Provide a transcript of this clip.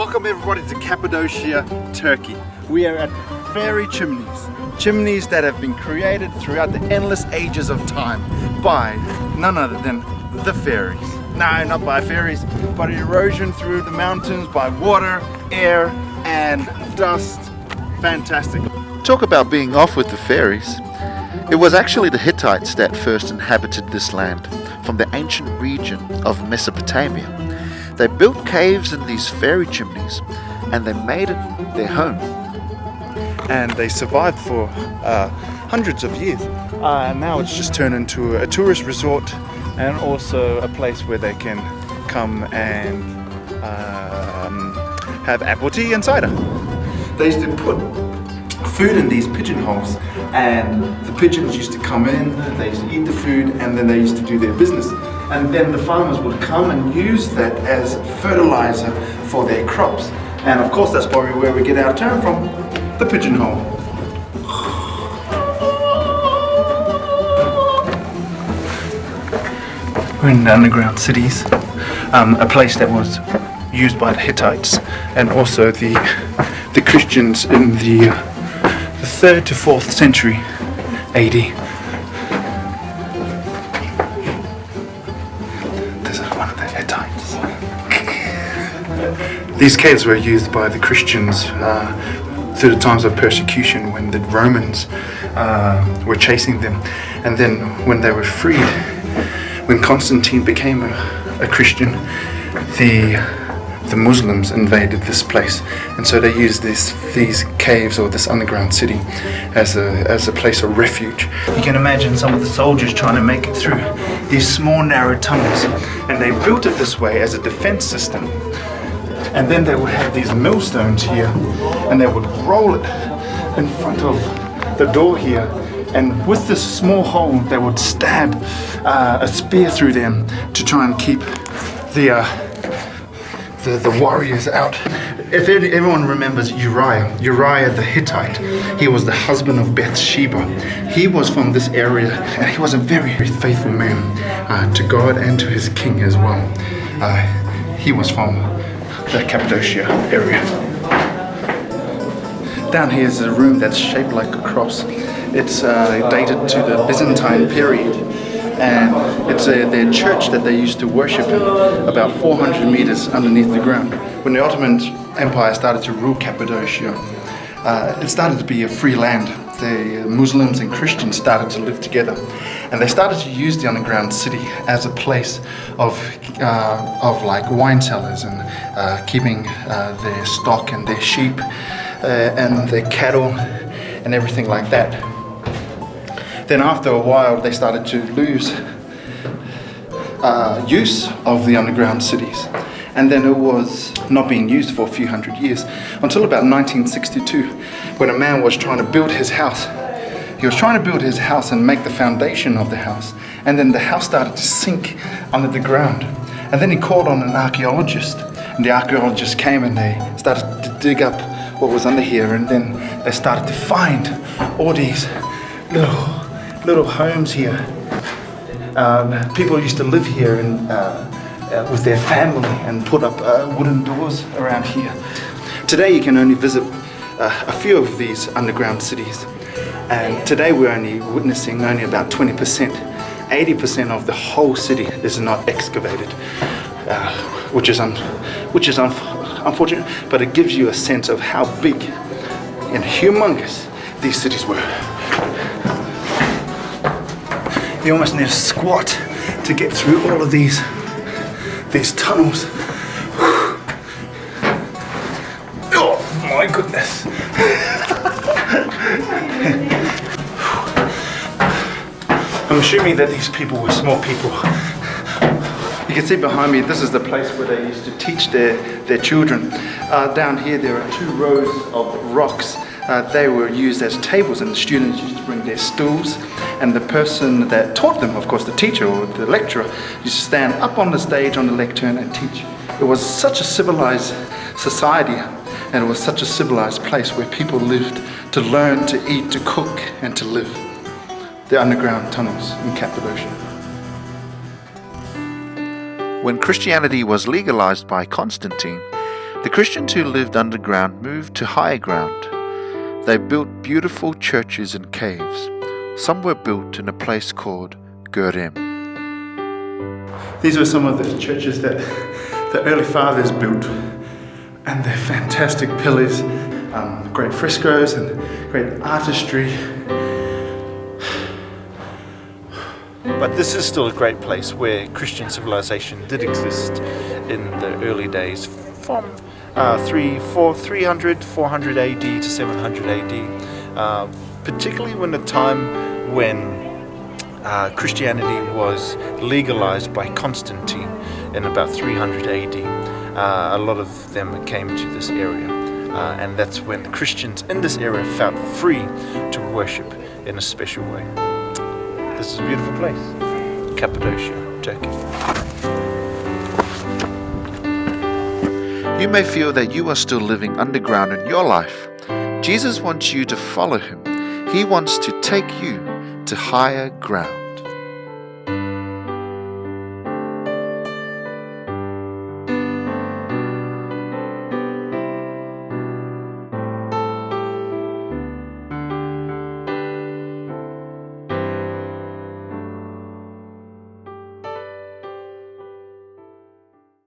Welcome everybody to Cappadocia, Turkey. We are at fairy chimneys. Chimneys that have been created throughout the endless ages of time by none other than the fairies. No, not by fairies, but erosion through the mountains by water, air, and dust. Fantastic. Talk about being off with the fairies. It was actually the Hittites that first inhabited this land from the ancient region of Mesopotamia. They built caves in these fairy chimneys and they made it their home. And they survived for hundreds of years. Now it's just turned into a tourist resort and also a place where they can come and have apple tea and cider. They used to put food in these pigeonholes and the pigeons used to come in, they used to eat the food, and then they used to do their business. And then the farmers would come and use that as fertilizer for their crops. And of course that's probably where we get our term from, the pigeonhole. We're in the underground cities, a place that was used by the Hittites and also the Christians in the 3rd to 4th century AD. This is one of the Hittites. These caves were used by the Christians through the times of persecution when the Romans were chasing them, and then when they were freed, when Constantine became a Christian, the Muslims invaded this place, and so they used these caves or this underground city as a place of refuge. You can imagine some of the soldiers trying to make it through these small narrow tunnels, and they built it this way as a defense system. And then they would have these millstones here, and they would roll it in front of the door here, and with this small hole they would stab a spear through them to try and keep the warriors out. If everyone remembers Uriah the Hittite, he was the husband of Bathsheba. He was from this area and he was a very, very faithful man to God and to his king as well. He was from the Cappadocia area. Down here is a room that's shaped like a cross. It's dated to the Byzantine period, and it's their church that they used to worship in, about 400 meters underneath the ground. When the Ottoman Empire started to rule Cappadocia, it started to be a free land. The Muslims and Christians started to live together, and they started to use the underground city as a place of like wine cellars and keeping their stock and their sheep and their cattle and everything like that. Then after a while they started to lose use of the underground cities, and then it was not being used for a few hundred years until about 1962, when a man was trying to build his house. He was trying to build his house and make the foundation of the house, and then the house started to sink under the ground. And then he called on an archaeologist, and the archaeologist came and they started to dig up what was under here, and then they started to find all these little homes here. People used to live here and with their family and put up wooden doors around here. Today you can only visit a few of these underground cities, and today we're only witnessing only about 20%. 80% of the whole city is not excavated, which is unfortunate, but it gives you a sense of how big and humongous these cities were. You almost need to squat to get through all of these tunnels. Oh my goodness. I'm assuming that these people were small people. You can see behind me, this is the place where they used to teach their children. Down here there are 2 rows of rocks. They were used as tables, and the students used to bring their stools, and the person that taught them, of course the teacher or the lecturer, used to stand up on the stage on the lectern and teach. It was such a civilized society, and it was such a civilized place where people lived to learn, to eat, to cook, and to live. The underground tunnels in Cappadocia. When Christianity was legalized by Constantine, The Christians who lived underground moved to higher ground. They built beautiful churches and caves. Some were built in a place called Gerim. These were some of the churches that the early fathers built, and they're fantastic pillars, great frescoes and great artistry. But this is still a great place where Christian civilization did exist in the early days, from 300, 400 AD to 700 AD, particularly when the time when Christianity was legalized by Constantine in about 300 AD. A lot of them came to this area, and that's when the Christians in this area felt free to worship in a special way. This is a beautiful place, Cappadocia, Turkey. You may feel that you are still living underground in your life. Jesus wants you to follow him. He wants to take you to higher ground.